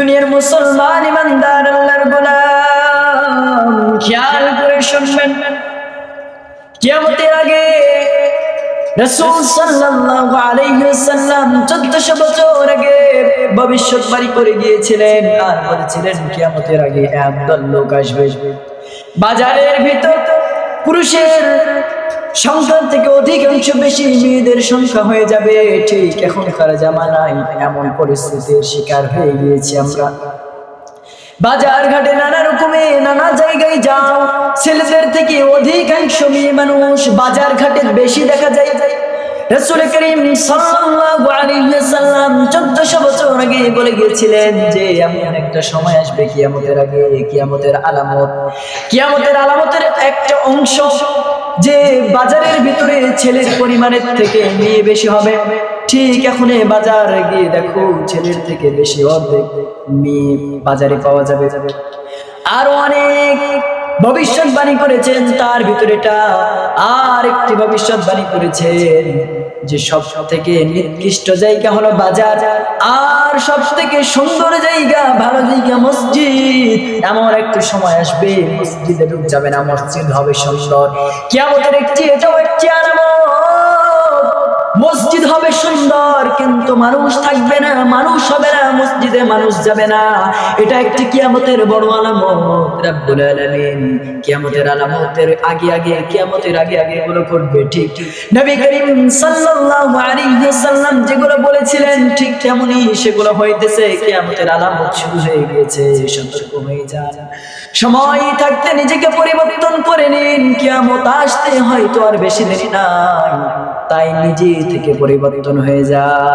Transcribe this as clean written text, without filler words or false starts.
দুনিয়ার মুসলমান ইমানদার আল্লাহর গোলাম খেয়াল করে শুনবেন, কিয়ামতের আগে রাসূল সাল্লাল্লাহু আলাইহি ওয়াসাল্লাম 1400 বছর আগে ভবিষ্যৎবাণী করে গিয়েছিলেন আর বলেছিলেন কিয়ামতের আগে একদল লোক আসবে, বাজারের ভিতর পুরুষের সংখ্যা থেকে অধিকাংশ বেশি মেয়েদের সংখ্যা হয়ে যাবে। ঠিক এখনকার জামানায় এমন পরিস্থিতির শিকার হয়ে গিয়েছি আমরা। বাজার ঘাটে নানা রকমে নানা জায়গায় যাও, ছেলেদের থেকে অধিকাংশ মেয়ে মানুষ বাজার ঘাটে বেশি দেখা যায়। রাসূল করিম সাল্লাল্লাহু আলাইহি ওয়াসাল্লাম 1400 বছর আগে বলে গিয়েছিলেন যে এমন একটা সময় আসবে কিয়ামতের আগে, কিয়ামতের আলামতের একটা অংশ যে বাজারের ভিতরে ছেলের পরিমাণের থেকে মেয়ে বেশি হবে। ঠিক এখন বাজার গিয়ে দেখো ছেলের থেকে বেশি অর্ধেক মেয়ে বাজারে পাওয়া যাবে। আর অনেক ভবিষ্যৎবাণী করেছেন, তার ভিতরেটা আর একটি ভবিষ্যৎবাণী করেছেন যে সব থেকে নিকৃষ্ট জায়গা হলো বাজার, আর সব থেকে সুন্দর জায়গা ভালো জায়গা মসজিদ। এমন একটা সময় আসবে মসজিদে ঢুক যাবে না, মসজিদ হবে সুন্দর। কিয়ামতের এটাও একটি আলামত, মসজিদ হবে সুন্দর কিন্তু মানুষ থাকবে না, মানুষ হবে না, মসজিদে মানুষ যাবে না। এটা একটি কিয়ামতের বড় আলামত। রব্বুল আলামিন কিয়ামতের আলামতের কিয়ামতের আগে এগুলো করবে। ঠিক নবী করিম সাল্লাল্লাহু আলাইহি ওয়াসাল্লাম যেগুলো বলেছিলেন ঠিক তেমনই সেগুলো হইতেছে। কিয়ামতের আলামত শুরু হয়ে গিয়েছে, সতর্ক হয়ে যান। সময় থাকতে নিজেকে পরিবর্তন করে নিন, কিয়ামত আসতে হয়তো আর বেশি দেরি নাই, তাই নিজে থেকে পরিবর্তন হয়ে যান।